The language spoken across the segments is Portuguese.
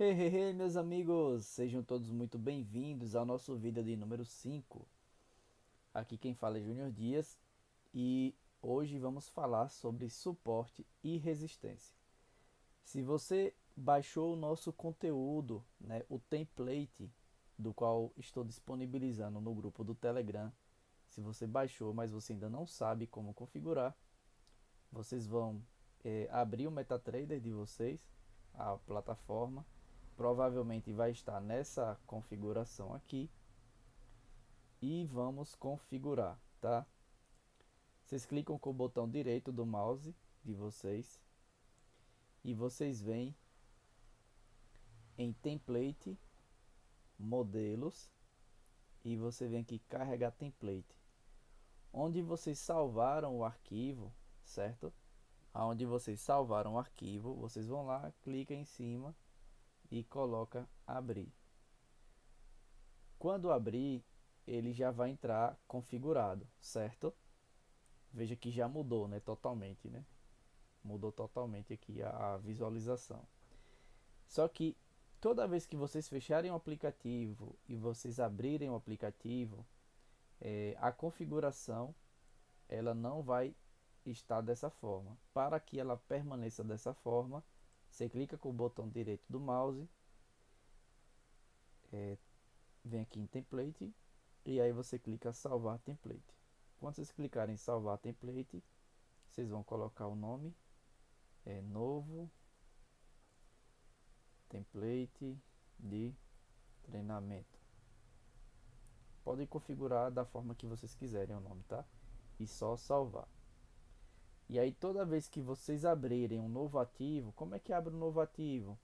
Hey, hey, hey, meus amigos, sejam todos muito bem-vindos ao nosso vídeo de número 5. Aqui quem fala é Júnior Dias e hoje vamos falar sobre suporte e resistência. Se você baixou o nosso conteúdo, o template do qual estou disponibilizando no grupo do Telegram, se você baixou, mas você ainda não sabe como configurar, vocês vão abrir o MetaTrader de vocês, a plataforma, provavelmente vai estar nessa configuração aqui e vamos configurar, tá? Vocês clicam com o botão direito do mouse de vocês e vocês vêm em template, modelos e você vem aqui carregar template. Onde vocês salvaram o arquivo, certo? Aonde vocês salvaram o arquivo, vocês vão lá, clica em cima e coloca abrir. Quando abrir, ele já vai entrar configurado, certo? Veja que já mudou, né, totalmente, né? Mudou totalmente aqui a visualização. Só que toda vez que vocês fecharem o aplicativo e vocês abrirem o aplicativo, a configuração ela não vai estar dessa forma. Para que ela permaneça dessa forma, você clica com o botão direito do mouse, vem aqui em template e aí você clica salvar template. Quando vocês clicarem em salvar template, vocês vão colocar o nome, novo template de treinamento. Podem configurar da forma que vocês quiserem o nome, tá? E só salvar. E aí toda vez que vocês abrirem um novo ativo, como é que abre um novo ativo?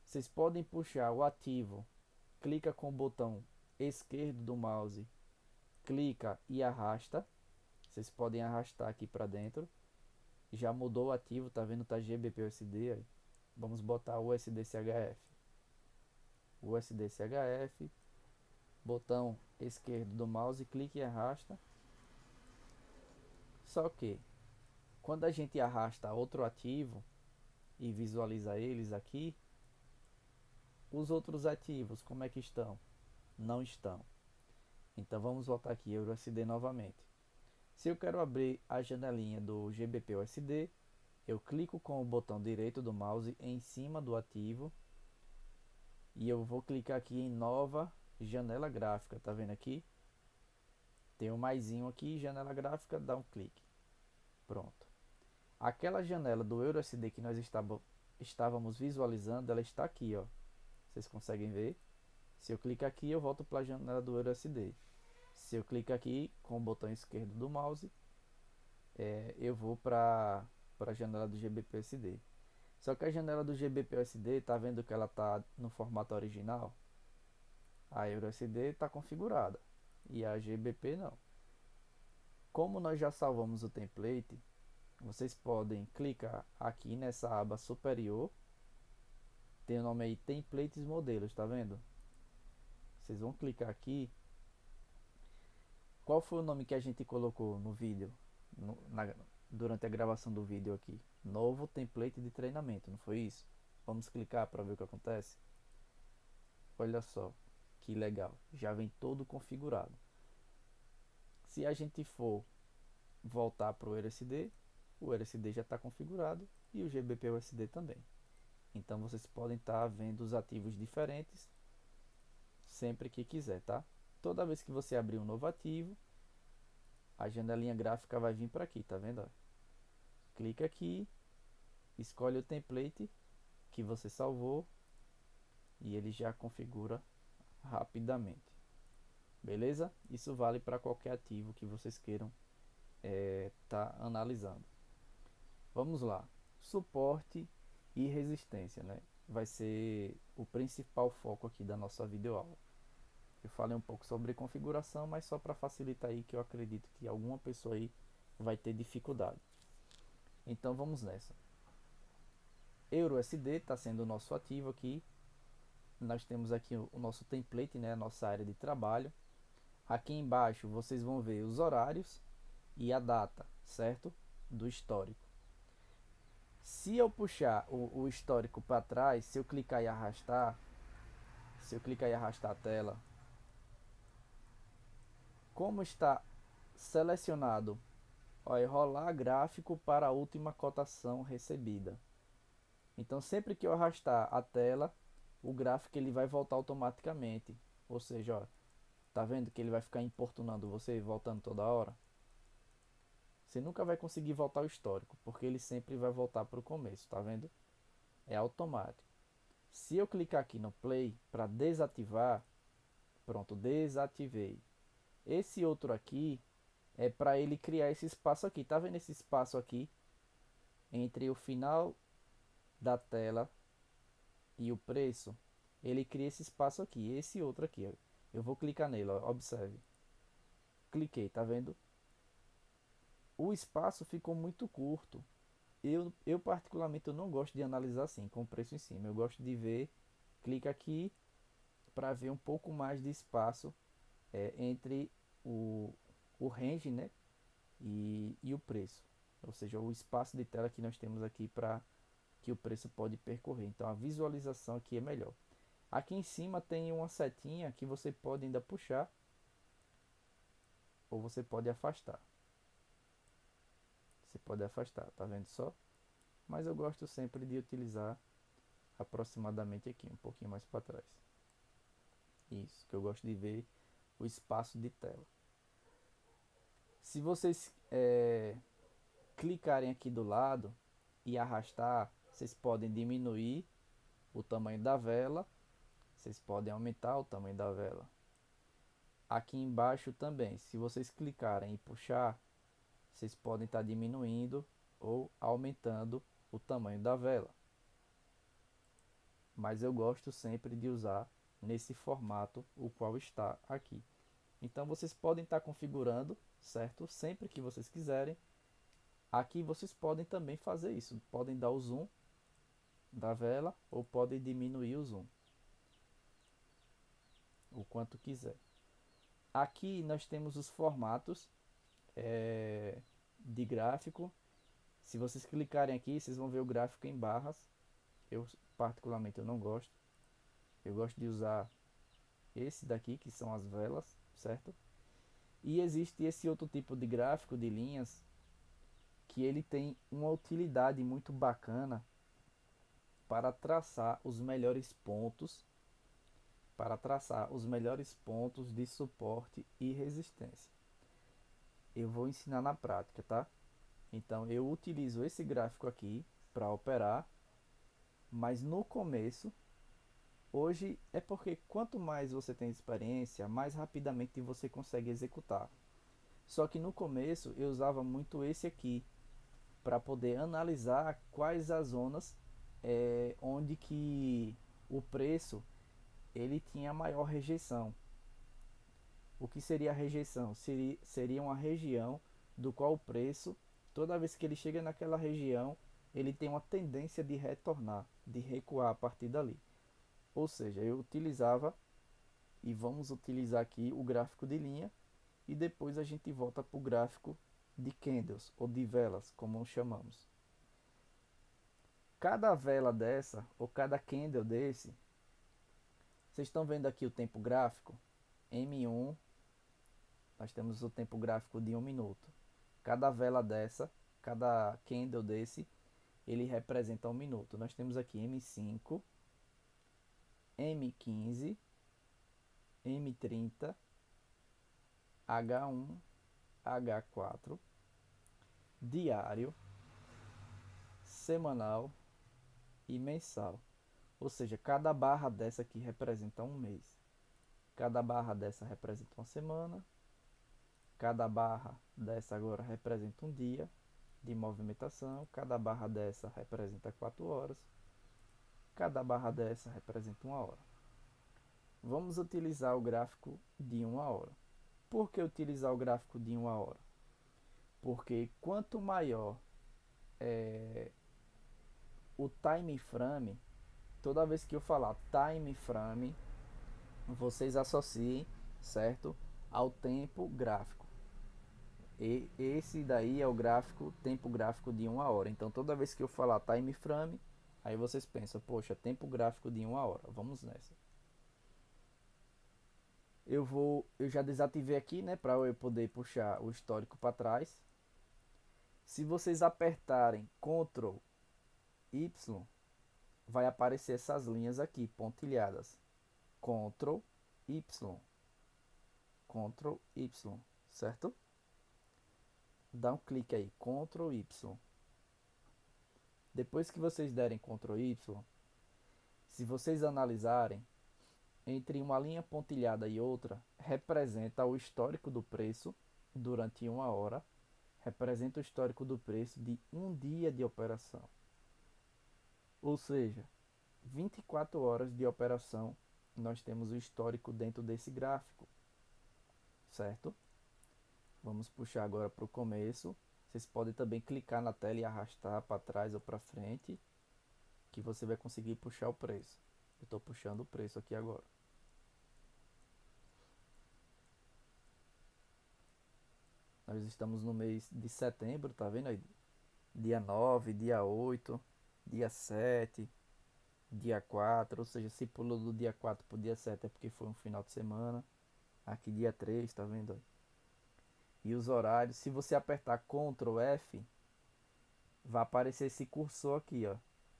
Vocês podem puxar o ativo, clica com o botão esquerdo do mouse, clica e arrasta. Vocês podem arrastar aqui para dentro. Já mudou o ativo, tá vendo? Tá GBP USD aí. Vamos botar o USD CHF. USD CHF, botão esquerdo do mouse, clique e arrasta. Só que quando a gente arrasta outro ativo e visualiza eles aqui, os outros ativos como é que estão? Não estão. Então vamos voltar aqui EURUSD novamente. Se eu quero abrir a janelinha do GBP USD, eu clico com o botão direito do mouse em cima do ativo e eu vou clicar aqui em nova janela gráfica, tá vendo aqui? Tem um maisinho aqui, janela gráfica, dá um clique. Pronto. Aquela janela do EURUSD que nós estávamos visualizando, ela está aqui, ó. Vocês conseguem ver? Se eu clicar aqui, eu volto para a janela do EURUSD. Se eu clicar aqui com o botão esquerdo do mouse, eu vou para a janela do GBP/USD. Só que a janela do GBP/USD, tá vendo que ela tá no formato original? A EURUSD está configurada e a GBP não. Como nós já salvamos o template, vocês podem clicar aqui nessa aba superior, tem o nome aí templates modelos, tá vendo? Vocês vão clicar aqui. Qual foi o nome que a gente colocou no vídeo, durante a gravação do vídeo aqui? Novo template de treinamento, não foi isso? Vamos clicar para ver o que acontece. Olha só que legal, já vem todo configurado. Se a gente for voltar para o USD, o USD já está configurado e o GBP USD também. Então vocês podem estar vendo os ativos diferentes sempre que quiser, tá? Toda vez que você abrir um novo ativo, a janelinha gráfica vai vir para aqui, tá vendo? Clica aqui, escolhe o template que você salvou e ele já configura rapidamente. Beleza? Isso vale para qualquer ativo que vocês queiram tá analisando. Vamos lá. Suporte e resistência, né? Vai ser o principal foco aqui da nossa videoaula. Eu falei um pouco sobre configuração, mas só para facilitar aí, que eu acredito que alguma pessoa aí vai ter dificuldade. Então vamos nessa. EURUSD está sendo o nosso ativo aqui. Nós temos aqui o nosso template, né, a nossa área de trabalho. Aqui embaixo vocês vão ver os horários e a data, certo? Do histórico. Se eu puxar o histórico para trás, se eu clicar e arrastar a tela, como está selecionado, olha, rolar gráfico para a última cotação recebida. Então sempre que eu arrastar a tela, o gráfico ele vai voltar automaticamente. Ou seja, ó, tá vendo que ele vai ficar importunando você, voltando toda hora? Você nunca vai conseguir voltar ao histórico, porque ele sempre vai voltar para o começo, tá vendo? É automático. Se eu clicar aqui no play para desativar, pronto, desativei. Esse outro aqui é para ele criar esse espaço aqui. Tá vendo esse espaço aqui entre o final da tela e o preço? Ele cria esse espaço aqui, esse outro aqui. Ó. Eu vou clicar nele, ó, observe. Cliquei, tá vendo? O espaço ficou muito curto. Eu particularmente eu não gosto de analisar assim, com o preço em cima. Eu gosto de ver, clica aqui para ver um pouco mais de espaço entre o, o range, né, e o preço. Ou seja, o espaço de tela que nós temos aqui para que o preço pode percorrer. Então a visualização aqui é melhor. Aqui em cima tem uma setinha que você pode ainda puxar ou você pode afastar. Você pode afastar, tá vendo só? Mas eu gosto sempre de utilizar aproximadamente aqui, um pouquinho mais para trás. Isso, que eu gosto de ver o espaço de tela. Se vocês clicarem aqui do lado e arrastar, vocês podem diminuir o tamanho da vela, vocês podem aumentar o tamanho da vela. Aqui embaixo também, se vocês clicarem e puxar, vocês podem estar diminuindo ou aumentando o tamanho da vela. Mas eu gosto sempre de usar nesse formato o qual está aqui. Então vocês podem estar configurando, certo? Sempre que vocês quiserem. Aqui vocês podem também fazer isso. Podem dar o zoom da vela ou podem diminuir o zoom, o quanto quiser. Aqui nós temos os formatos de gráfico. Se vocês clicarem aqui, vocês vão ver o gráfico em barras. Eu particularmente eu não gosto. Eu gosto de usar esse daqui, que são as velas, certo? E existe esse outro tipo de gráfico de linhas que ele tem uma utilidade muito bacana para traçar os melhores pontos, de suporte e resistência. Eu vou ensinar na prática, tá? Então eu utilizo esse gráfico aqui para operar, mas no começo, hoje é porque quanto mais você tem experiência, mais rapidamente você consegue executar. Só que no começo eu usava muito esse aqui para poder analisar quais as zonas onde que o preço ele tinha maior rejeição. O que seria a rejeição? Seria uma região do qual o preço, toda vez que ele chega naquela região, ele tem uma tendência de retornar, de recuar a partir dali. Ou seja, eu utilizava, e vamos utilizar aqui o gráfico de linha, e depois a gente volta para o gráfico de candles, ou de velas, como chamamos. Cada vela dessa, ou cada candle desse, vocês estão vendo aqui o tempo gráfico? M1, nós temos o tempo gráfico de 1 minuto. Cada vela dessa, cada candle desse, ele representa 1 minuto. Nós temos aqui M5, M15, M30, H1, H4, diário, semanal e mensal. Ou seja, cada barra dessa aqui representa um mês. Cada barra dessa representa uma semana. Cada barra dessa agora representa um dia de movimentação. Cada barra dessa representa 4 horas. Cada barra dessa representa 1 hora. Vamos utilizar o gráfico de 1 hora. Por que utilizar o gráfico de 1 hora? Porque quanto maior o time frame, toda vez que eu falar time frame, vocês associem, certo, ao tempo gráfico. E esse daí é o gráfico, tempo gráfico de 1 hora. Então toda vez que eu falar time frame, aí vocês pensam, poxa, tempo gráfico de 1 hora. Vamos nessa. Eu já desativei aqui, né, para eu poder puxar o histórico para trás. Se vocês apertarem Ctrl Y, vai aparecer essas linhas aqui, pontilhadas. Ctrl Y, Ctrl Y, certo? Dá um clique aí, Ctrl Y. Depois que vocês derem Ctrl Y, se vocês analisarem, entre uma linha pontilhada e outra, representa o histórico do preço durante 1 hora, representa o histórico do preço de um dia de operação. Ou seja, 24 horas de operação, nós temos o histórico dentro desse gráfico, certo? Vamos puxar agora para o começo. Vocês podem também clicar na tela e arrastar para trás ou para frente, que você vai conseguir puxar o preço. Eu estou puxando o preço aqui agora. Nós estamos no mês de setembro, tá vendo aí? Dia 9, dia 8, dia 7, dia 4, ou seja, se pulou do dia 4 para o dia 7 é porque foi um final de semana. Aqui dia 3, tá vendo aí? E os horários, se você apertar Ctrl F, vai aparecer esse cursor aqui, ó,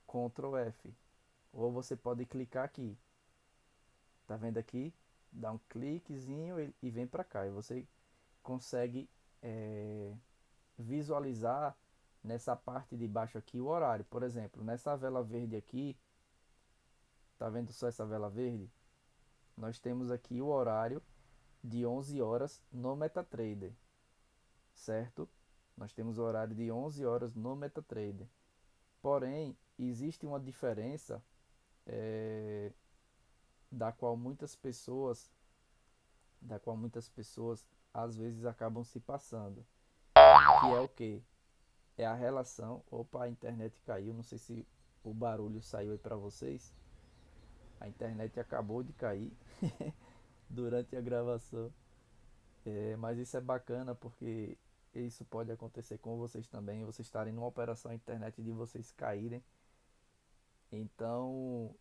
Ctrl F. Ou você pode clicar aqui, tá vendo aqui? Dá um cliquezinho e vem para cá. E você consegue visualizar nessa parte de baixo aqui o horário. Por exemplo, nessa vela verde aqui, tá vendo só essa vela verde? Nós temos aqui o horário de 11 horas no MetaTrader, certo? Nós temos o horário de 11 horas no MetaTrader. Porém, existe uma diferença da qual muitas pessoas, às vezes acabam se passando, que é o que? É a relação. Opa, a internet caiu, não sei se o barulho saiu aí para vocês. A internet acabou de cair durante a gravação. Mas isso é bacana porque isso pode acontecer com vocês também, vocês estarem numa operação a internet de vocês caírem. Então,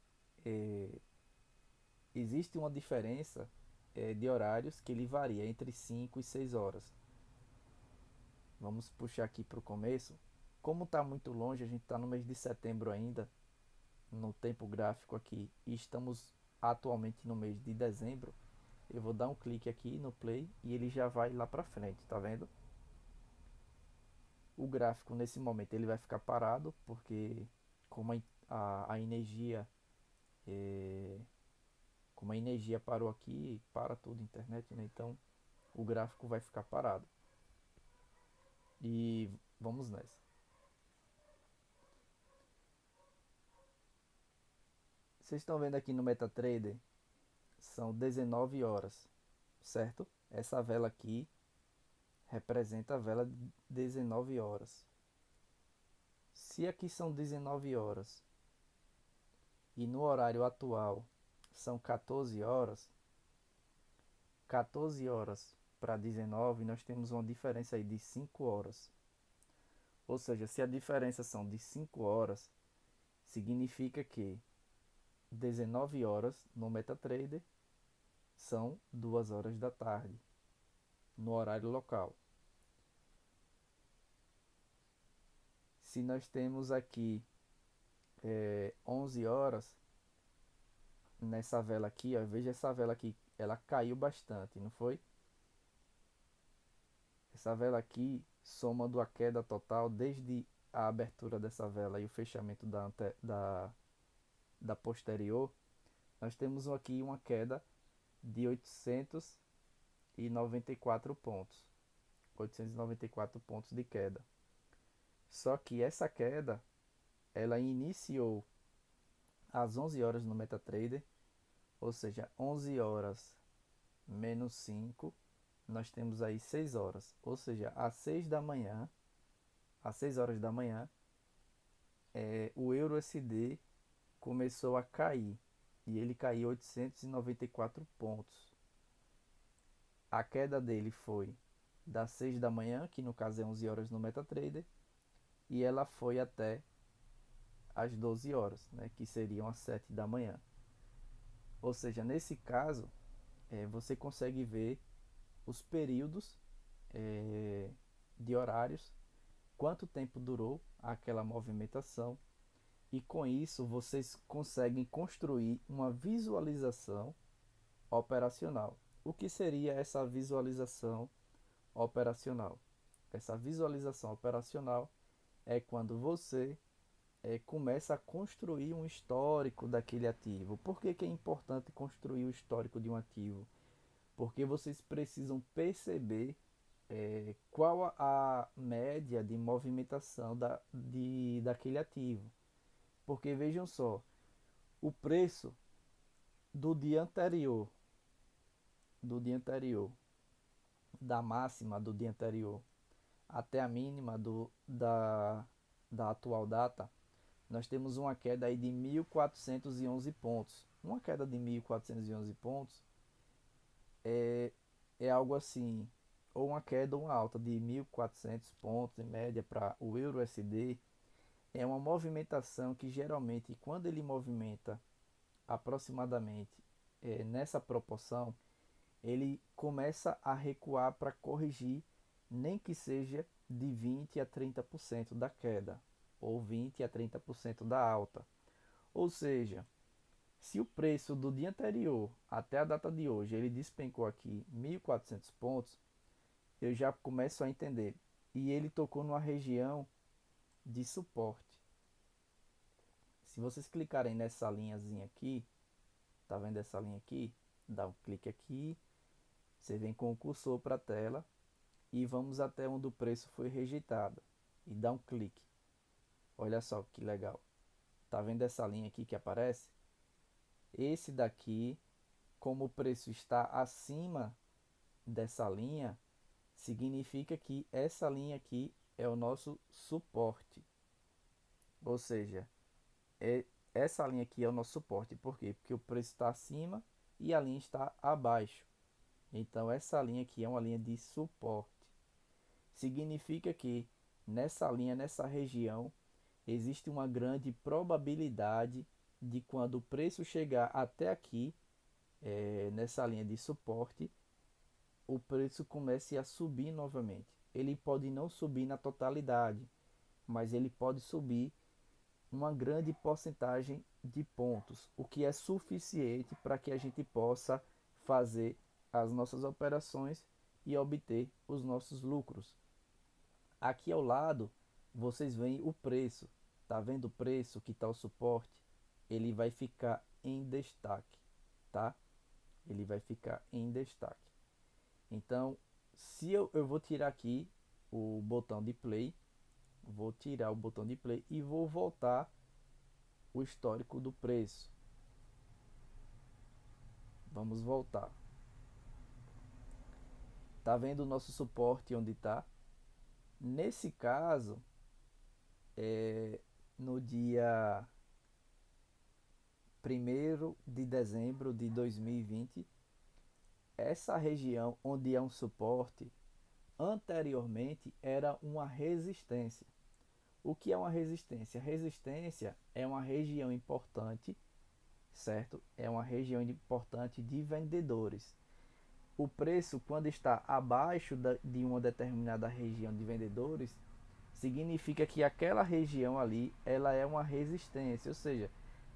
é, existe uma diferença de horários que ele varia entre 5 e 6 horas. Vamos puxar aqui para o começo. Como está muito longe, a gente está no mês de setembro ainda, no tempo gráfico aqui, e estamos atualmente no mês de dezembro. Eu vou dar um clique aqui no play e ele já vai lá para frente, tá vendo? O gráfico nesse momento ele vai ficar parado porque como a energia é, como a energia parou aqui, para tudo a internet, né? Então o gráfico vai ficar parado. E vamos nessa. Vocês estão vendo aqui no MetaTrader, são 19 horas, certo? Essa vela aqui representa a vela de 19 horas. Se aqui são 19 horas e no horário atual são 14 horas, 14 horas para 19, nós temos uma diferença aí de 5 horas. Ou seja, se a diferença são de 5 horas, significa que 19 horas no MetaTrader são 2 horas da tarde, no horário local. Se nós temos aqui 11 horas, nessa vela aqui, ó, veja essa vela aqui, ela caiu bastante, não foi? Essa vela aqui, somando a queda total desde a abertura dessa vela e o fechamento da posterior, nós temos aqui uma queda de 894 pontos. 894 pontos de queda. Só que essa queda, ela iniciou às 11 horas no MetaTrader, ou seja, 11 horas menos 5, nós temos aí 6 horas. Ou seja, às 6 horas da manhã, o Euro USD começou a cair. E ele caiu 894 pontos. A queda dele foi das 6 da manhã, que no caso é 11 horas no MetaTrader, e ela foi até às 12 horas, né, que seriam as 7 da manhã. Ou seja, nesse caso, você consegue ver os períodos de horários, quanto tempo durou aquela movimentação, e com isso vocês conseguem construir uma visualização operacional. O que seria essa visualização operacional? Essa visualização operacional é quando você começa a construir um histórico daquele ativo. Por que, que é importante construir o histórico de um ativo? Porque vocês precisam perceber qual a média de movimentação daquele ativo. Porque vejam só, o preço do dia anterior, do dia anterior, da máxima do dia anterior até a mínima da atual data, nós temos uma queda aí de 1.411 pontos. Uma queda de 1.411 pontos é, é algo assim, ou uma queda ou uma alta de 1.400 pontos em média para o euro USD. É uma movimentação que geralmente, quando ele movimenta aproximadamente nessa proporção, ele começa a recuar para corrigir, nem que seja de 20 a 30% da queda, ou 20 a 30% da alta. Ou seja, se o preço do dia anterior até a data de hoje ele despencou aqui 1.400 pontos, eu já começo a entender. E ele tocou numa região de suporte. Se vocês clicarem nessa linhazinha aqui, tá vendo essa linha aqui? Dá um clique aqui, você vem com o cursor para a tela e vamos até onde o preço foi rejeitado e dá um clique. Olha só que legal. Tá vendo essa linha aqui que aparece? Esse daqui, como o preço está acima dessa linha, significa que essa linha aqui é o nosso suporte. Ou seja, essa linha aqui é o nosso suporte. Por quê? Porque o preço está acima e a linha está abaixo. Então essa linha aqui é uma linha de suporte. Significa que nessa linha, nessa região, existe uma grande probabilidade de quando o preço chegar até aqui, nessa linha de suporte, o preço comece a subir novamente. Ele pode não subir na totalidade, mas ele pode subir uma grande porcentagem de pontos, o que é suficiente para que a gente possa fazer as nossas operações e obter os nossos lucros. Aqui ao lado, vocês veem o preço. Tá vendo o preço que está o suporte? Ele vai ficar em destaque, tá? Ele vai ficar em destaque. Então, se eu vou tirar aqui o botão de play, vou tirar o botão de play e vou voltar o histórico do preço. Vamos voltar. Tá vendo o nosso suporte onde está? Nesse caso, no dia 1º de dezembro de 2020, essa região onde é um suporte, anteriormente era uma resistência. O que é uma resistência? Resistência é uma região importante, certo? É uma região importante de vendedores. O preço, quando está abaixo de uma determinada região de vendedores, significa que aquela região ali, ela é uma resistência, ou seja,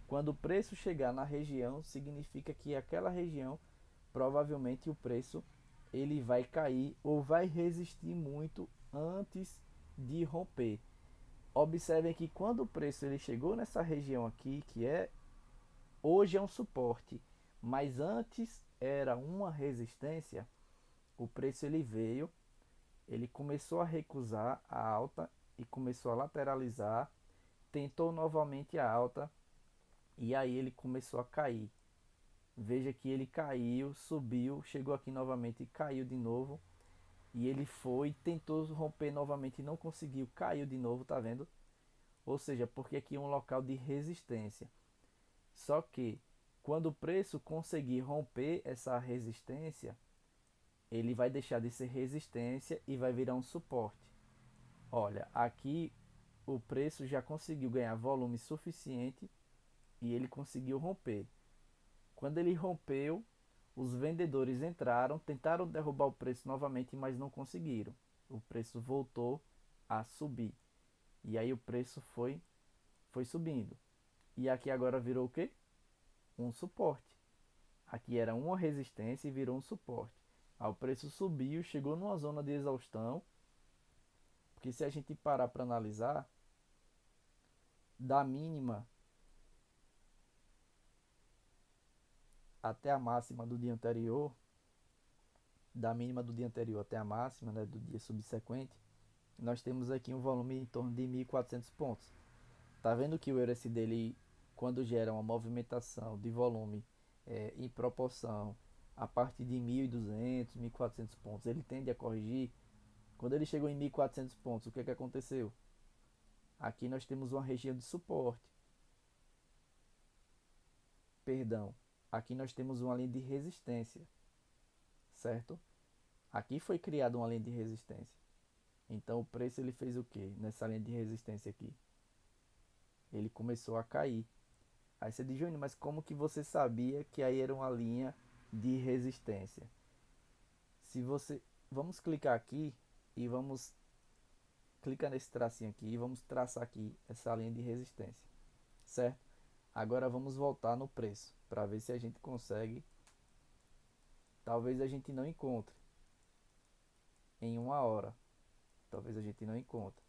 quando o preço chegar na região, significa que aquela região, provavelmente o preço ele vai cair ou vai resistir muito antes de romper. Observem que quando o preço ele chegou nessa região aqui, que hoje é um suporte, mas antes era uma resistência, o preço ele veio, ele começou a recusar a alta e começou a lateralizar, tentou novamente a alta e aí ele começou a cair. Veja que ele caiu, subiu, chegou aqui novamente e caiu de novo. E ele foi, tentou romper novamente e não conseguiu, caiu de novo, tá vendo? Ou seja, porque aqui é um local de resistência. Só que quando o preço conseguir romper essa resistência, ele vai deixar de ser resistência e vai virar um suporte. Olha, aqui o preço já conseguiu ganhar volume suficiente e ele conseguiu romper. Quando ele rompeu, os vendedores entraram, tentaram derrubar o preço novamente, mas não conseguiram. O preço voltou a subir. E aí o preço foi subindo. E aqui agora virou o quê? Um suporte. Aqui era uma resistência e virou um suporte. Aí o preço subiu, chegou numa zona de exaustão, porque se a gente parar para analisar, da mínima até a máxima do dia anterior, da mínima do dia anterior até a máxima, né, do dia subsequente, nós temos aqui um volume em torno de 1.400 pontos. Tá vendo que o EURUSD dele, quando gera uma movimentação de volume em proporção a partir de 1.200, 1.400 pontos, ele tende a corrigir. Quando ele chegou em 1.400 pontos, o que é que aconteceu? Aqui nós temos uma região de suporte. Perdão, aqui nós temos uma linha de resistência, certo? Aqui foi criada uma linha de resistência. Então o preço ele fez o que nessa linha de resistência aqui? Ele começou a cair. Aí você diz, Júnior, mas como que você sabia que aí era uma linha de resistência? Se você, vamos clicar aqui e vamos clicar nesse tracinho aqui e vamos traçar aqui essa linha de resistência, certo? Agora vamos voltar no preço para ver se a gente consegue. Talvez a gente não encontre em uma hora. Talvez a gente não encontre.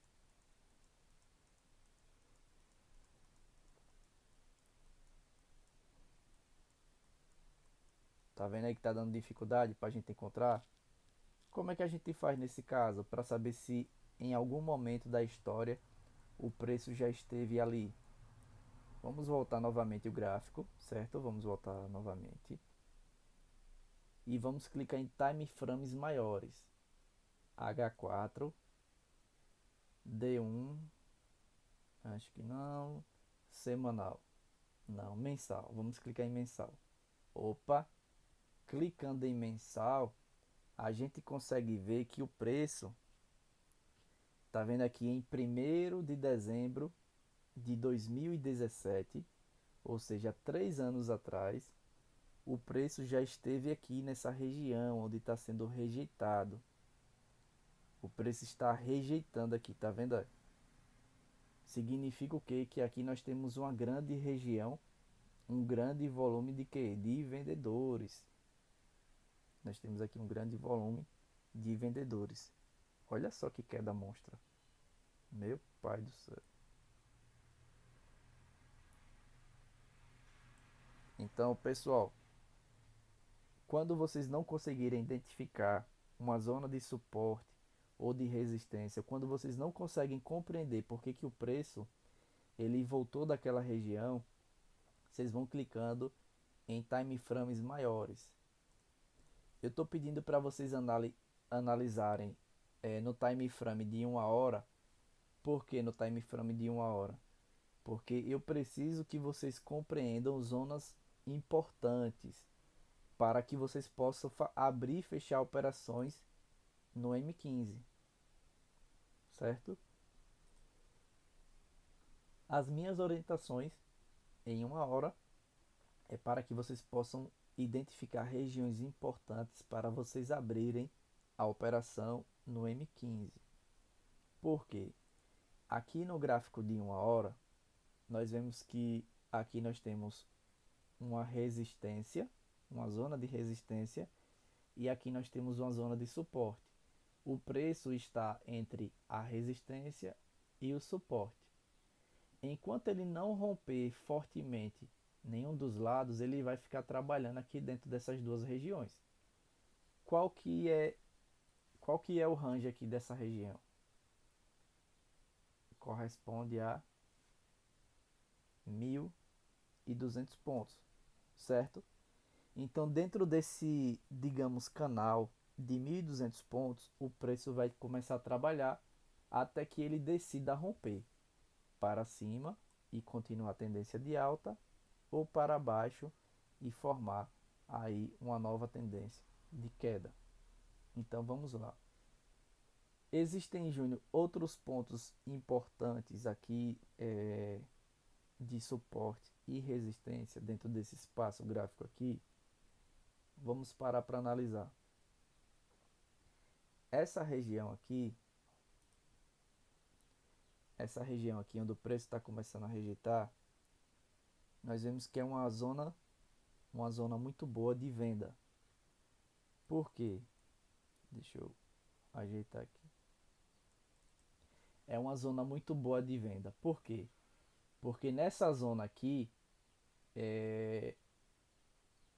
Tá vendo aí que tá dando dificuldade para a gente encontrar? Como é que a gente faz nesse caso para saber se em algum momento da história o preço já esteve ali? Vamos voltar novamente o gráfico, certo? Vamos voltar novamente. E vamos clicar em time frames maiores. H4, D1, acho que não. Semanal, não. Mensal, vamos clicar em mensal. Opa, clicando em mensal, a gente consegue ver que o preço, tá vendo aqui em 1º de dezembro de 2017, ou seja, 3 anos atrás, o preço já esteve aqui nessa região onde está sendo rejeitado. O preço está rejeitando aqui, tá vendo? Significa o quê? Que aqui nós temos uma grande região, um grande volume de quê? De vendedores. Nós temos aqui um grande volume de vendedores. Olha só que queda monstra. Meu pai do céu. Então, pessoal, quando vocês não conseguirem identificar uma zona de suporte ou de resistência, quando vocês não conseguem compreender por que o preço ele voltou daquela região, vocês vão clicando em time frames maiores. Eu estou pedindo para vocês analisarem no time frame de uma hora. Por que no time frame de uma hora? Porque eu preciso que vocês compreendam zonas importantes para que vocês possam abrir e fechar operações no M15, certo? As minhas orientações em uma hora é para que vocês possam identificar regiões importantes para vocês abrirem a operação no M15. Por quê? Aqui no gráfico de uma hora, nós vemos que aqui nós temos uma resistência, uma zona de resistência, e aqui nós temos uma zona de suporte. O preço está entre a resistência e o suporte. Enquanto ele não romper fortemente nenhum dos lados, ele vai ficar trabalhando aqui dentro dessas duas regiões. Qual que é, qual que é o range aqui dessa região? Corresponde a 1.200 pontos, certo? Então, dentro desse, digamos, canal de 1.200 pontos, o preço vai começar a trabalhar até que ele decida romper para cima e continuar a tendência de alta, ou para baixo e formar aí uma nova tendência de queda. Então vamos lá. Existem, Júnior, outros pontos importantes aqui de suporte e resistência dentro desse espaço gráfico aqui. Vamos parar para analisar. Essa região aqui, onde o preço está começando a rejeitar, nós vemos que é uma zona muito boa de venda. Por quê? Deixa eu ajeitar aqui. É uma zona muito boa de venda. Por quê? Porque nessa zona aqui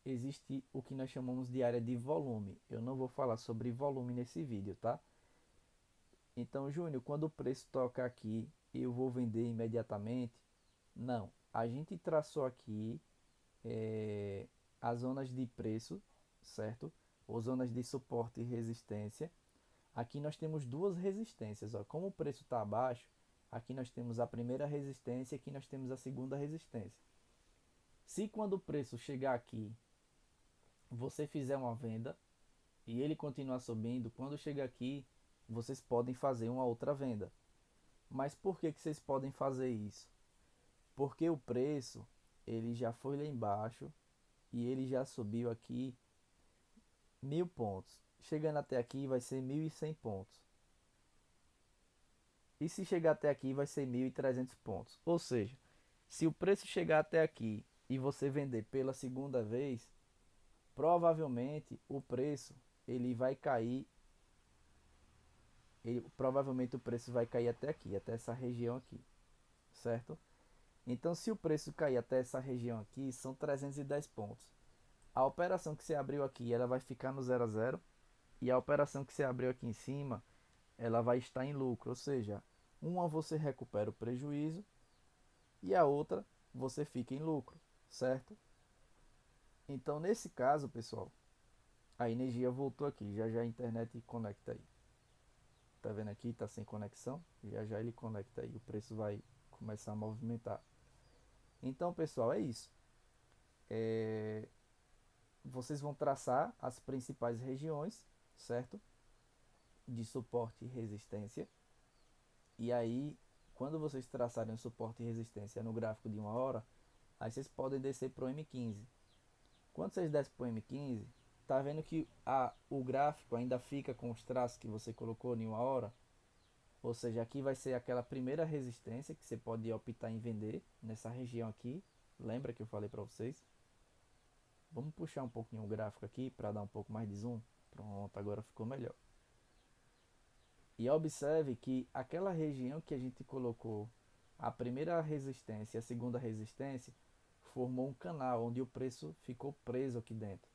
existe o que nós chamamos de área de volume. Eu não vou falar sobre volume nesse vídeo, tá? Então, Júnior, quando o preço toca aqui, eu vou vender imediatamente? Não. A gente traçou aqui as zonas de preço, certo? Ou zonas de suporte e resistência. Aqui nós temos duas resistências. Ó. Como o preço está abaixo, aqui nós temos a primeira resistência e aqui nós temos a segunda resistência. Se quando o preço chegar aqui, você fizer uma venda e ele continuar subindo, quando chegar aqui, vocês podem fazer uma outra venda. Mas por que vocês podem fazer isso? Porque o preço ele já foi lá embaixo e ele já subiu aqui 1.000 pontos. Chegando até aqui vai ser 1.100 pontos. E se chegar até aqui vai ser 1.300 pontos. Ou seja, se o preço chegar até aqui e você vender pela segunda vez, provavelmente o preço ele vai cair. Provavelmente o preço vai cair até aqui, até essa região aqui, certo? Então, se o preço cair até essa região aqui, são 310 pontos. A operação que você abriu aqui, ela vai ficar no 0 a 0, e a operação que você abriu aqui em cima, ela vai estar em lucro, ou seja, uma você recupera o prejuízo e a outra você fica em lucro, certo? Então, nesse caso, pessoal, a energia voltou aqui, já já a internet conecta aí. Tá vendo aqui, tá sem conexão, já já ele conecta aí, o preço vai começar a movimentar. Então, pessoal, é isso. Vocês vão traçar as principais regiões, certo? De suporte e resistência. E aí, quando vocês traçarem o suporte e resistência no gráfico de 1 hora, aí vocês podem descer para o M15. Quando vocês descem para o M15, tá vendo que o gráfico ainda fica com os traços que você colocou em 1 hora? Ou seja, aqui vai ser aquela primeira resistência que você pode optar em vender nessa região aqui. Lembra que eu falei para vocês? Vamos puxar um pouquinho o gráfico aqui para dar um pouco mais de zoom. Pronto, agora ficou melhor. E observe que aquela região que a gente colocou a primeira resistência e a segunda resistência formou um canal onde o preço ficou preso aqui dentro.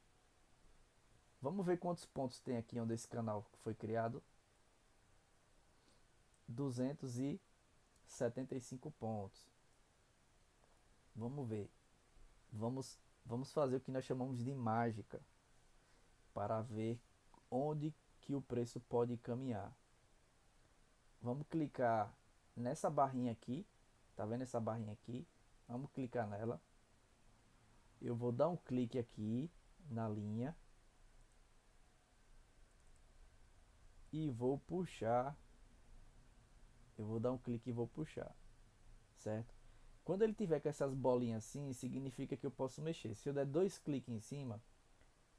Vamos ver quantos pontos tem aqui onde esse canal foi criado. 275 pontos. Vamos ver. Vamos fazer o que nós chamamos de mágica para ver onde que o preço pode caminhar. Vamos clicar nessa barrinha aqui, tá vendo essa barrinha aqui? Vamos clicar nela. Eu vou dar um clique aqui na linha e vou puxar. Eu vou dar um clique e vou puxar, certo? Quando ele tiver com essas bolinhas assim, significa que eu posso mexer. Se eu der 2 cliques em cima,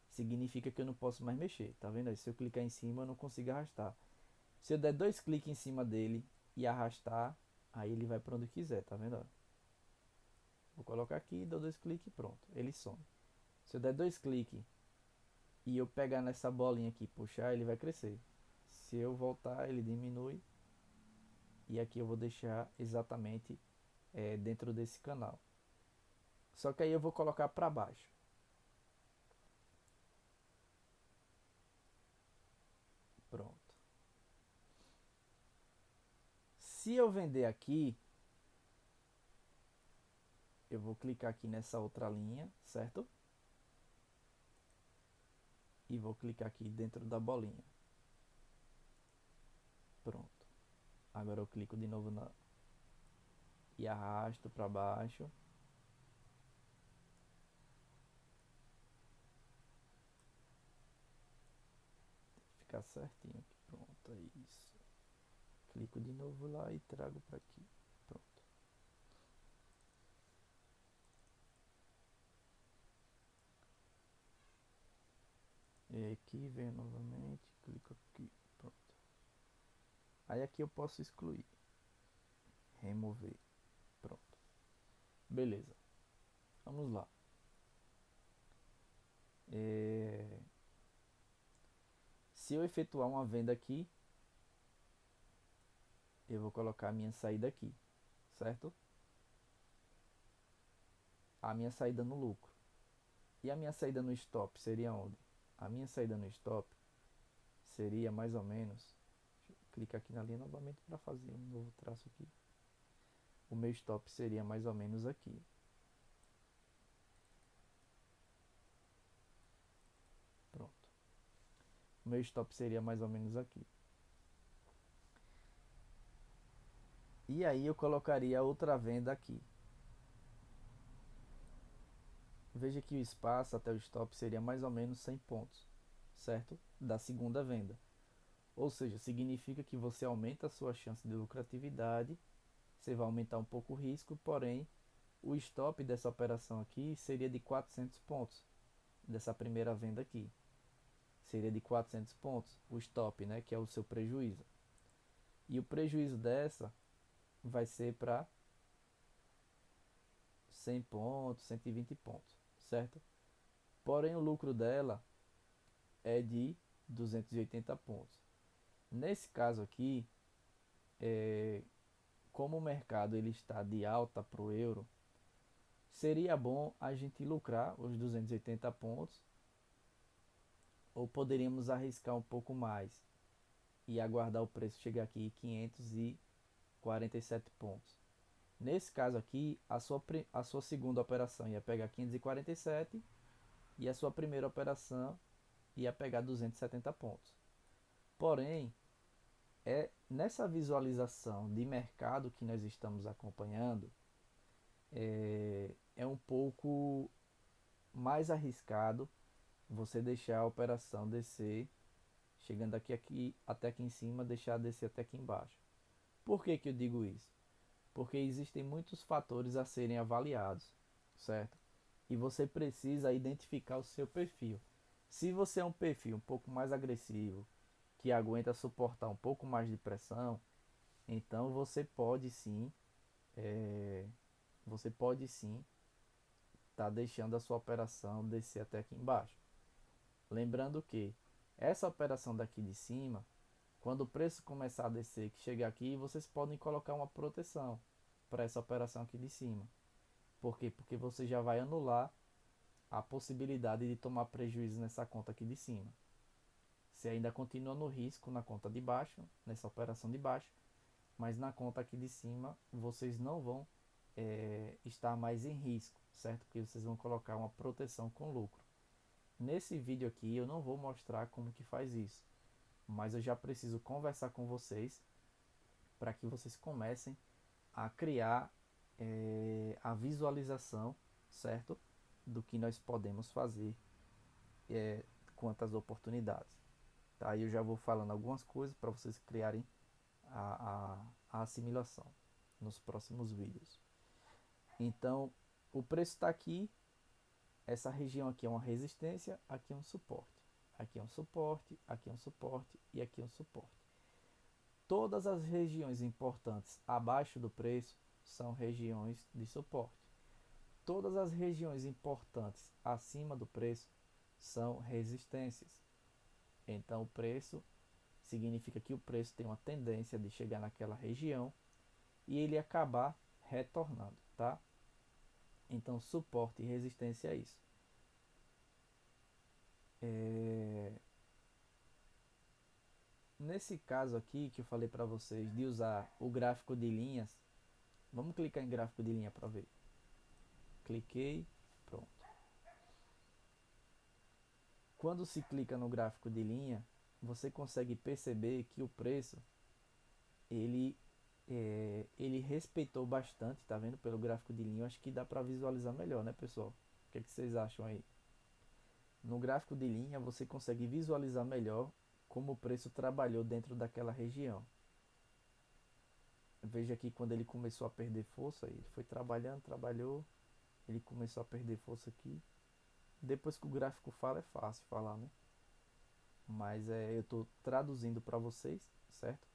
significa que eu não posso mais mexer, tá vendo aí? Se eu clicar em cima, eu não consigo arrastar. Se eu der 2 cliques em cima dele e arrastar, aí ele vai para onde quiser, tá vendo? Vou colocar aqui, dou 2 cliques e pronto, ele some. Se eu der 2 cliques e eu pegar nessa bolinha aqui e puxar, ele vai crescer. Se eu voltar, ele diminui. E aqui eu vou deixar exatamente dentro desse canal. Só que aí eu vou colocar para baixo. Pronto. Se eu vender aqui, eu vou clicar aqui nessa outra linha, certo? E vou clicar aqui dentro da bolinha. Pronto. Agora eu clico de novo e arrasto para baixo. ficar certinho aqui. Pronto, é isso. Clico de novo lá e trago para aqui. Pronto. E aqui venho novamente, clico aqui, pronto. Aí aqui eu posso excluir, remover, pronto. Beleza, vamos lá. Se eu efetuar uma venda aqui, eu vou colocar a minha saída aqui, certo? A minha saída no lucro. E a minha saída no stop seria onde? A minha saída no stop seria mais ou menos. Deixa eu clicar aqui na linha novamente para fazer um novo traço aqui. O meu stop seria mais ou menos aqui. Pronto. O meu stop seria mais ou menos aqui. E aí eu colocaria outra venda aqui. Veja que o espaço até o stop seria mais ou menos 100 pontos, certo? Da segunda venda. Ou seja, significa que você aumenta a sua chance de lucratividade, você vai aumentar um pouco o risco, porém o stop dessa operação aqui seria de 400 pontos, dessa primeira venda aqui. Seria de 400 pontos, o stop, né, que é o seu prejuízo. E o prejuízo dessa vai ser para 100 pontos, 120 pontos, certo? Porém o lucro dela é de 280 pontos. Nesse caso aqui, como o mercado ele está de alta para o euro, seria bom a gente lucrar os 280 pontos ou poderíamos arriscar um pouco mais e aguardar o preço chegar aqui em 547 pontos. Nesse caso aqui, a sua segunda operação ia pegar 547 e a sua primeira operação ia pegar 270 pontos. Porém, nessa visualização de mercado que nós estamos acompanhando, é um pouco mais arriscado você deixar a operação descer, chegando aqui até aqui em cima, deixar descer até aqui embaixo. Por que que eu digo isso? Porque existem muitos fatores a serem avaliados, certo? E você precisa identificar o seu perfil. Se você é um perfil um pouco mais agressivo, que aguenta suportar um pouco mais de pressão, então você pode sim estar deixando a sua operação descer até aqui embaixo. Lembrando que essa operação daqui de cima, quando o preço começar a descer, que chegar aqui, vocês podem colocar uma proteção para essa operação aqui de cima. Por quê? Porque você já vai anular a possibilidade de tomar prejuízo nessa conta aqui de cima. Você ainda continua no risco na conta de baixo, nessa operação de baixo, mas na conta aqui de cima vocês não vão estar mais em risco, certo? Porque vocês vão colocar uma proteção com lucro. Nesse vídeo aqui eu não vou mostrar como que faz isso, mas eu já preciso conversar com vocês para que vocês comecem a criar a visualização, certo? Do que nós podemos fazer quanto às oportunidades. Tá? Aí eu já vou falando algumas coisas para vocês criarem a assimilação nos próximos vídeos. Então, o preço está aqui, essa região aqui é uma resistência, aqui é um suporte. Aqui é um suporte, aqui é um suporte e aqui é um suporte. Todas as regiões importantes abaixo do preço são regiões de suporte. Todas as regiões importantes acima do preço são resistências. Então o preço significa que o preço tem uma tendência de chegar naquela região e ele acabar retornando, tá? Então suporte e resistência é isso. Nesse caso aqui que eu falei para vocês de usar o gráfico de linhas, vamos clicar em gráfico de linha para ver. Cliquei, pronto. Quando se clica no gráfico de linha, você consegue perceber que o preço ele respeitou bastante, tá vendo? Pelo gráfico de linha, eu acho que dá para visualizar melhor, né, pessoal? O que vocês acham aí? No gráfico de linha você consegue visualizar melhor como o preço trabalhou dentro daquela região. Veja que quando ele começou a perder força, ele foi trabalhando, trabalhou, ele começou a perder força aqui. Depois que o gráfico fala, é fácil falar, né? Mas eu estou traduzindo para vocês, certo?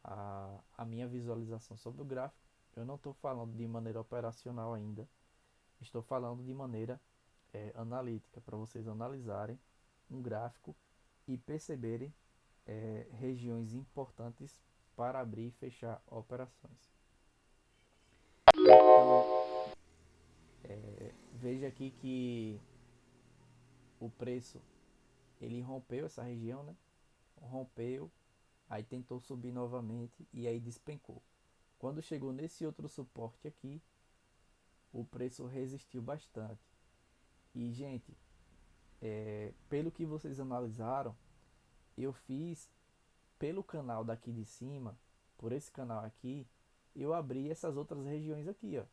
A minha visualização sobre o gráfico. Eu não estou falando de maneira operacional ainda, estou falando de maneira analítica, para vocês analisarem um gráfico e perceberem regiões importantes para abrir e fechar operações. Então, veja aqui que o preço ele rompeu essa região, né? Rompeu, aí tentou subir novamente e aí despencou. Quando chegou nesse outro suporte aqui, o preço resistiu bastante. E, gente, pelo que vocês analisaram, eu fiz pelo canal daqui de cima, por esse canal aqui, eu abri essas outras regiões aqui, ó.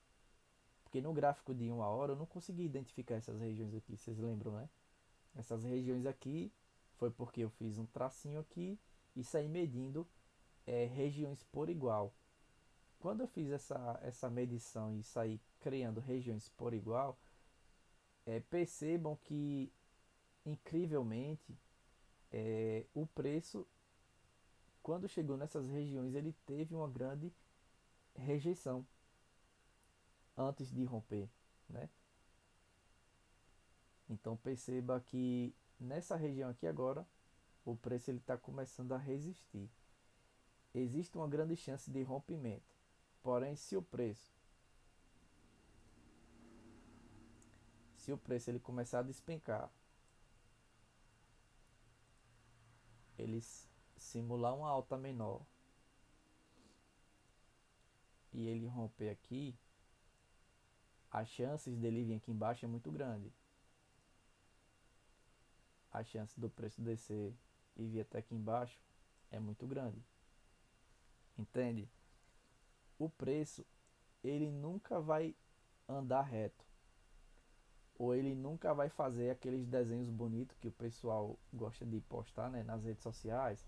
Porque no gráfico de 1 hora eu não consegui identificar essas regiões aqui, vocês lembram, né? Essas regiões aqui foi porque eu fiz um tracinho aqui e saí medindo regiões por igual. Quando eu fiz essa medição e saí criando regiões por igual, percebam que incrivelmente o preço, quando chegou nessas regiões, ele teve uma grande rejeição antes de romper, né? Então perceba que nessa região aqui agora o preço ele está começando a resistir. Existe uma grande chance de rompimento. Porém, se o preço ele começar a despencar, ele simular uma alta menor e ele romper aqui, as chances dele vir aqui embaixo é muito grande. A chance do preço descer e vir até aqui embaixo é muito grande. Entende? O preço ele nunca vai andar reto, ou ele nunca vai fazer aqueles desenhos bonitos que o pessoal gosta de postar, né, nas redes sociais.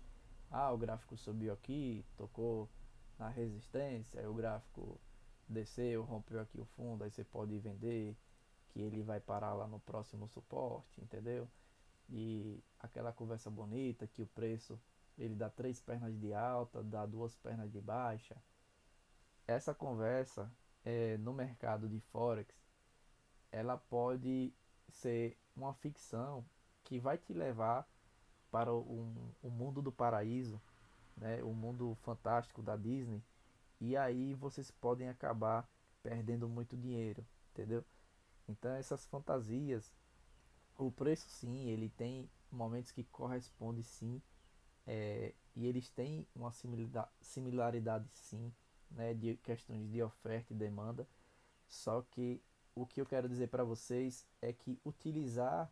Ah, o gráfico subiu aqui, tocou na resistência, aí o gráfico desceu, rompeu aqui o fundo, aí você pode vender, que ele vai parar lá no próximo suporte, entendeu? E aquela conversa bonita que o preço ele dá 3 pernas de alta, dá 2 pernas de baixa. Essa conversa no mercado de Forex, ela pode ser uma ficção que vai te levar para o mundo do paraíso, né? O mundo fantástico da Disney, e aí vocês podem acabar perdendo muito dinheiro, entendeu? Então essas fantasias, o preço sim, ele tem momentos que corresponde sim, e eles têm uma similaridade sim, né, de questões de oferta e demanda. Só que o que eu quero dizer para vocês é que utilizar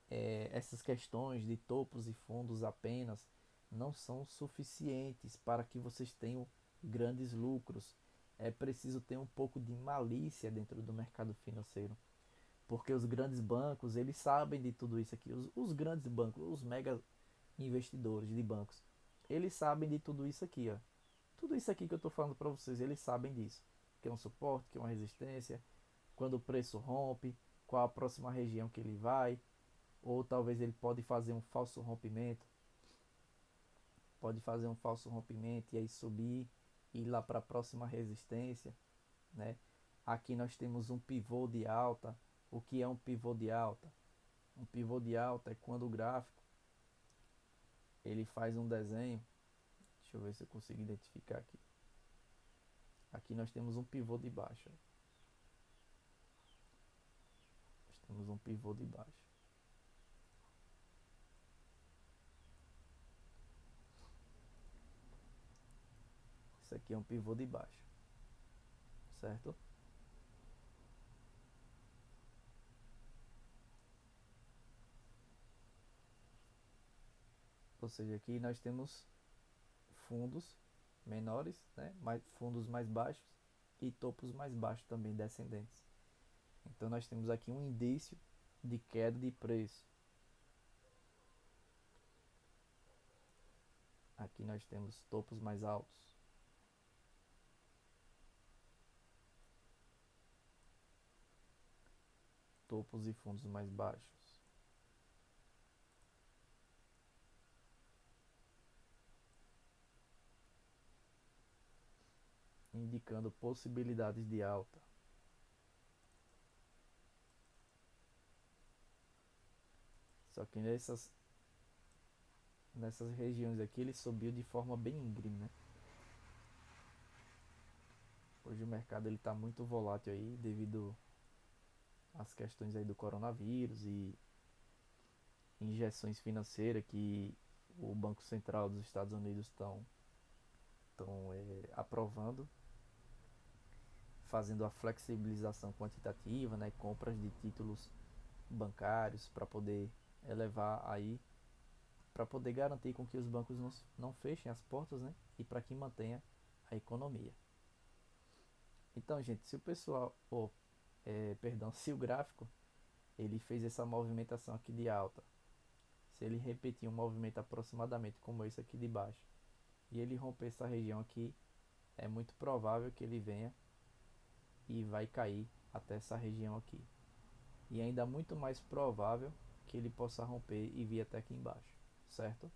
essas questões de topos e fundos apenas não são suficientes para que vocês tenham grandes lucros. É preciso ter um pouco de malícia dentro do mercado financeiro, porque os grandes bancos eles sabem de tudo isso aqui. Os grandes bancos, os mega investidores de bancos, eles sabem de tudo isso aqui, ó. Tudo isso aqui que eu estou falando para vocês, eles sabem disso. Que é um suporte, que é uma resistência, quando o preço rompe, qual a próxima região que ele vai, ou talvez ele pode fazer um falso rompimento e aí subir e ir lá para a próxima resistência, né? Aqui nós temos um pivô de alta. O que é um pivô de alta? Um pivô de alta é quando o gráfico ele faz um desenho. Deixa eu ver se eu consigo identificar aqui. Aqui nós temos um pivô de baixa. Nós temos um pivô de baixa. Isso aqui é um pivô de baixa, certo? Ou seja, aqui nós temos fundos menores, né? Fundos mais baixos e topos mais baixos também descendentes. Então nós temos aqui um indício de queda de preço. Aqui nós temos topos mais altos, topos e fundos mais baixos, indicando possibilidades de alta. Só que nessas regiões aqui ele subiu de forma bem íngreme, né? Hoje o mercado ele está muito volátil aí devido às questões aí do coronavírus e injeções financeiras que o Banco Central dos Estados Unidos estão aprovando, fazendo a flexibilização quantitativa, né, compras de títulos bancários para poder elevar aí, para poder garantir com que os bancos não fechem as portas, né, e para que mantenha a economia. Então, gente, se o pessoal, perdão, se o gráfico ele fez essa movimentação aqui de alta, se ele repetir um movimento aproximadamente como esse aqui de baixo, e ele romper essa região aqui, é muito provável que ele venha e vai cair até essa região aqui. E ainda muito mais provável que ele possa romper e vir até aqui embaixo, certo?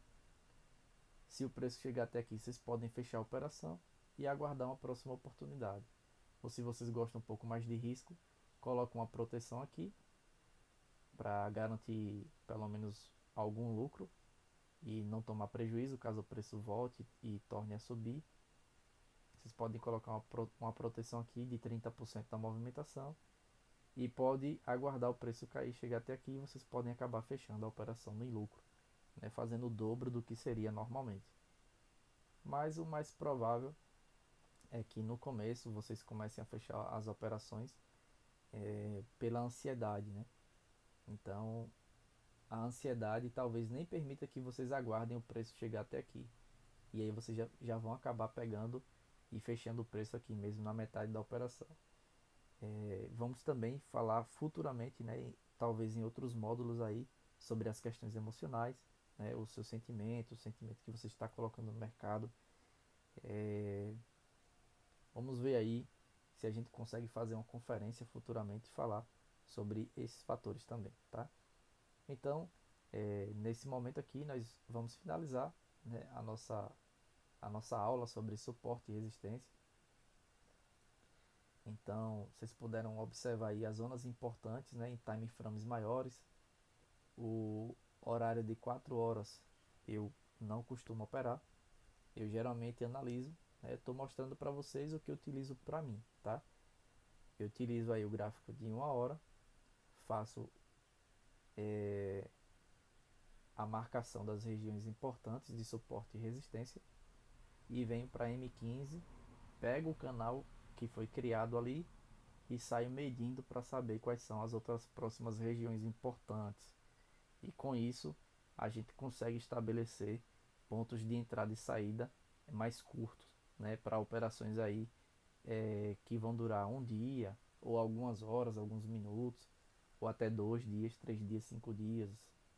Se o preço chegar até aqui, vocês podem fechar a operação e aguardar uma próxima oportunidade. Ou se vocês gostam um pouco mais de risco, coloca uma proteção aqui para garantir pelo menos algum lucro e não tomar prejuízo caso o preço volte e torne a subir. Vocês podem colocar uma proteção aqui de 30% da movimentação e pode aguardar o preço cair, chegar até aqui e vocês podem acabar fechando a operação no lucro, né, fazendo o dobro do que seria normalmente. Mas o mais provável é que no começo vocês comecem a fechar as operações pela ansiedade, né? Então a ansiedade talvez nem permita que vocês aguardem o preço chegar até aqui. E aí vocês já vão acabar pegando e fechando o preço aqui mesmo na metade da operação. Vamos também falar futuramente, né, talvez em outros módulos aí, sobre as questões emocionais, né, o seu sentimento, o sentimento que você está colocando no mercado. Vamos ver aí se a gente consegue fazer uma conferência futuramente e falar sobre esses fatores também, tá? Então, nesse momento aqui, nós vamos finalizar, né, a nossa aula sobre suporte e resistência. Então, vocês puderam observar aí as zonas importantes, né, em time frames maiores. O horário de 4 horas eu não costumo operar. Eu geralmente analiso, né, estou mostrando para vocês o que eu utilizo para mim, tá? Eu utilizo aí o gráfico de 1 hora, faço a marcação das regiões importantes de suporte e resistência e venho para M15, pego o canal que foi criado ali e saio medindo para saber quais são as outras próximas regiões importantes. E com isso a gente consegue estabelecer pontos de entrada e saída mais curtos, né, para operações aí que vão durar um dia ou algumas horas, alguns minutos, ou até 2 dias, 3 dias, 5 dias,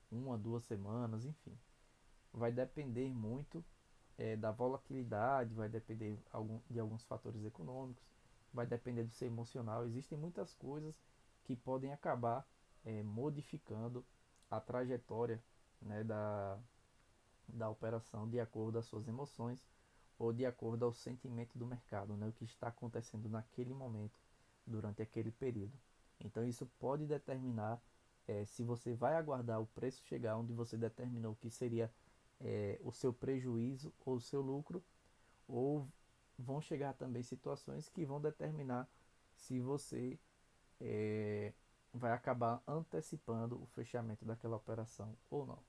1, 2 semanas, enfim. Vai depender muito da volatilidade, vai depender de alguns fatores econômicos, vai depender do seu emocional. Existem muitas coisas que podem acabar modificando a trajetória, né, da operação de acordo às suas emoções ou de acordo ao sentimento do mercado, né, o que está acontecendo naquele momento, durante aquele período. Então isso pode determinar se você vai aguardar o preço chegar onde você determinou que seria o seu prejuízo ou o seu lucro, ou vão chegar também situações que vão determinar se você vai acabar antecipando o fechamento daquela operação ou não.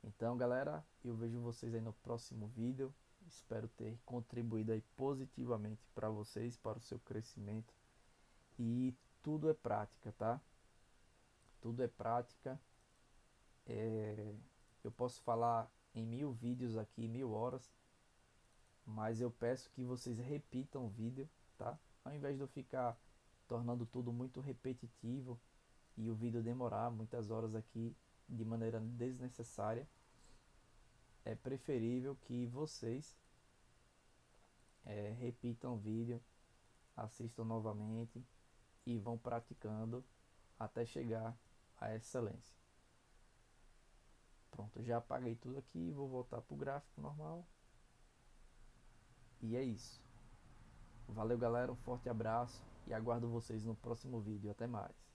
Então, galera, eu vejo vocês aí no próximo vídeo. Espero ter contribuído aí positivamente para vocês, para o seu crescimento. E tudo é prática, tá? Tudo é prática. Eu posso falar em 1000 vídeos aqui, 1000 horas, mas eu peço que vocês repitam o vídeo, tá? Ao invés de eu ficar tornando tudo muito repetitivo e o vídeo demorar muitas horas aqui de maneira desnecessária, é preferível que vocês repitam o vídeo, assistam novamente e vão praticando até chegar à excelência. Pronto, já apaguei tudo aqui, vou voltar para o gráfico normal. E é isso. Valeu, galera, um forte abraço e aguardo vocês no próximo vídeo. Até mais.